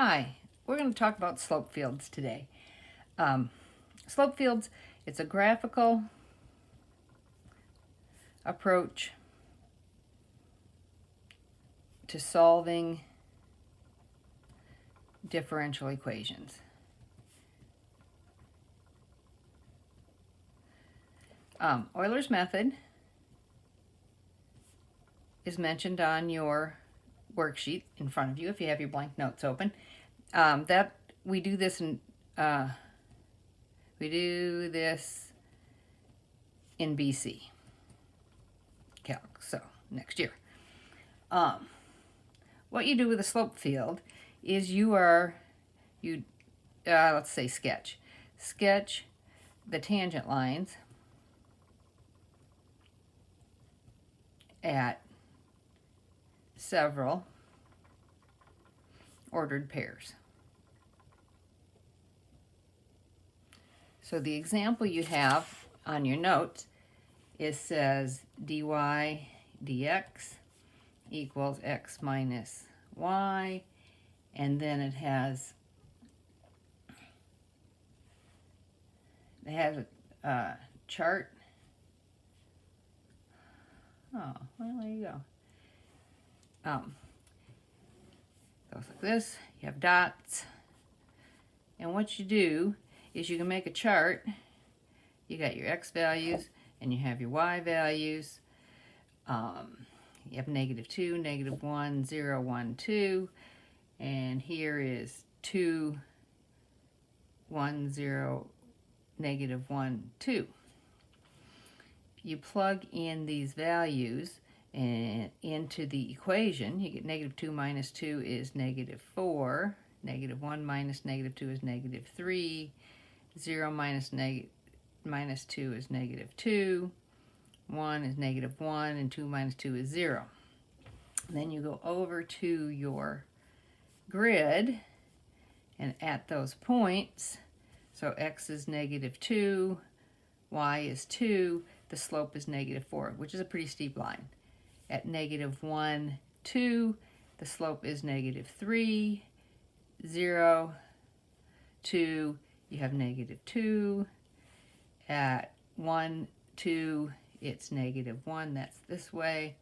Hi, we're going to talk about slope fields today. Slope fields, it's a graphical approach to solving differential equations. Euler's method is mentioned on your worksheet in front of you if you have your blank notes open. That we do this in BC Calc, so next year. What you do with a slope field is let's say sketch the tangent lines at several ordered pairs. So the example you have on your notes, it says dy dx equals x minus y, and then it has a chart. Oh, well, there you go. Goes like this. You have dots, and what you do is you can make a chart. You got your x values and you have your y values. You have -2, -1, 0, 1, 2, and here is 2, 1, 0, -1, 2. You plug in these values and into the equation. You get -2 minus 2 is -4, -1 minus -2 is -3, 0 minus 2 is -2, 1 is -1, and 2 minus 2 is 0. Then you go over to your grid, and at those points, so x is -2, y is 2, the slope is -4, which is a pretty steep line. At -1, 2, the slope is -3, 0, 2, you have -2. At 1, 2, it's -1, that's this way.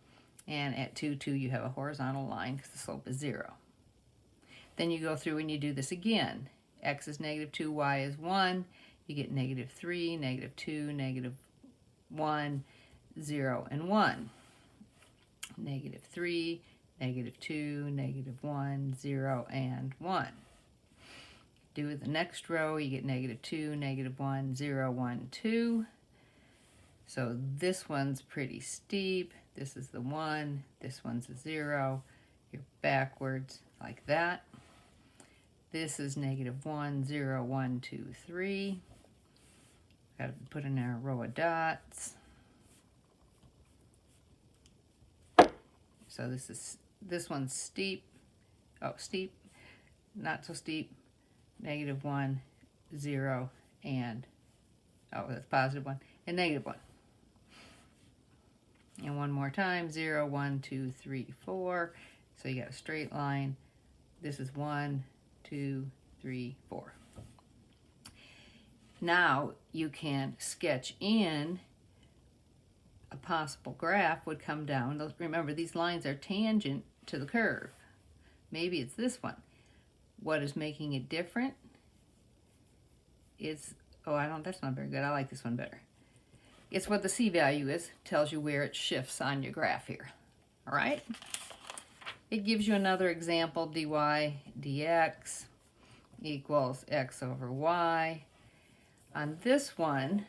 And at 2, 2, you have a horizontal line because the slope is 0. Then you go through and you do this again. X is -2, y is 1. You get -3, -2, -1, 0, and 1. -3, -2, -1, 0, and 1. Do the next row, you get -2, -1, 0, 1, 2. So this one's pretty steep. This is the 1, this one's a 0. You're backwards like that. This is -1, 0, 1, 2, 3. Got to put in our row of dots. So this one's steep. Oh, steep, not so steep. -1, 0, and that's +1, and -1. And one more time, 0, 1, 2, 3, 4. So you got a straight line. This is 1, 2, 3, 4. Now you can sketch in a possible graph would come down. Remember, these lines are tangent to the curve. Maybe it's this one. What is making it different is, that's not very good. I like this one better. It's what the C value is. Tells you where it shifts on your graph here. All right? It gives you another example, dy dx equals x over y. On this one,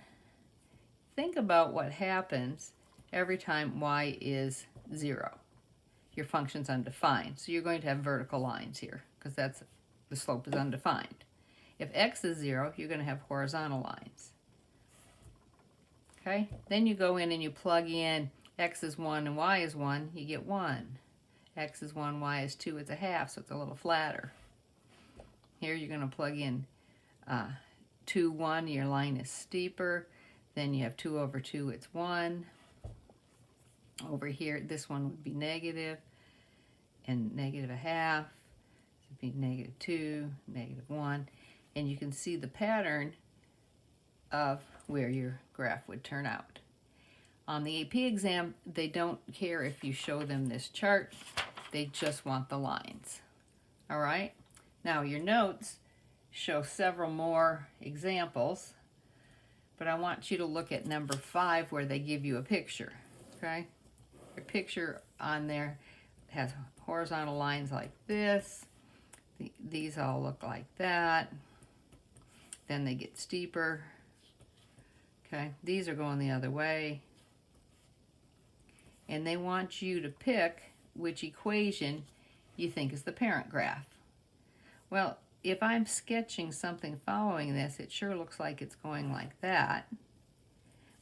think about what happens every time y is 0. Your function's undefined, so you're going to have vertical lines here because the slope is undefined. If x is 0, you're going to have horizontal lines. Okay? Then you go in and you plug in x is 1 and y is 1, you get 1. X is 1, y is 2, it's a half, so it's a little flatter. Here you're going to plug in 2, 1, your line is steeper. Then you have 2 over 2, it's 1. Over here, this one would be negative, and negative a half. be -2, -1, and you can see the pattern of where your graph would turn out. On the AP exam, they don't care if you show them this chart, they just want the lines. All right, now your notes show several more examples, but I want you to look at number 5 where they give you a picture, okay? Your picture on there has horizontal lines like this. These all look like that. Then they get steeper. Okay, these are going the other way. And they want you to pick which equation you think is the parent graph. Well, if I'm sketching something following this, it sure looks like it's going like that.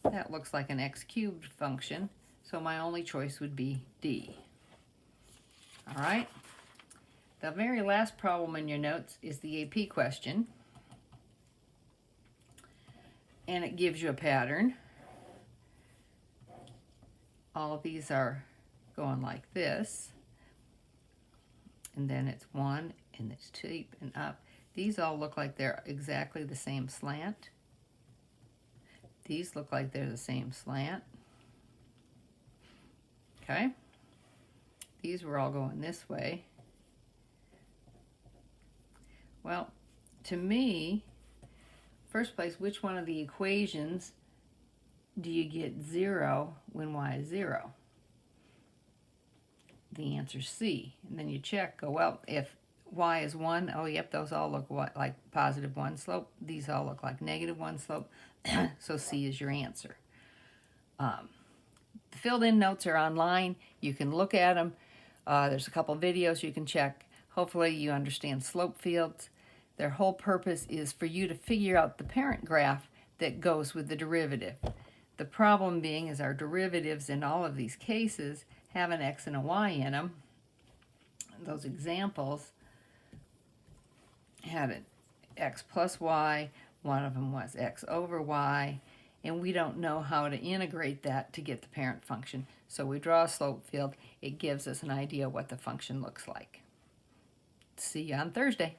That looks like an x cubed function, so my only choice would be D. All right. The very last problem in your notes is the AP question. And it gives you a pattern. All of these are going like this. And then it's 1, and it's steep and up. These all look like they're exactly the same slant. These look like they're the same slant. Okay. These were all going this way. Well, to me, first place, which one of the equations do you get 0 when y is 0? The answer's C. And then you check, go, well, if y is 1, oh, yep, those all look like +1 slope. These all look like -1 slope. So C is your answer. The filled-in notes are online. You can look at them. There's a couple videos you can check. Hopefully you understand slope fields. Their whole purpose is for you to figure out the parent graph that goes with the derivative. The problem being is our derivatives in all of these cases have an x and a y in them. Those examples had an x plus y, one of them was x over y, and we don't know how to integrate that to get the parent function. So we draw a slope field. It gives us an idea what the function looks like. See you on Thursday.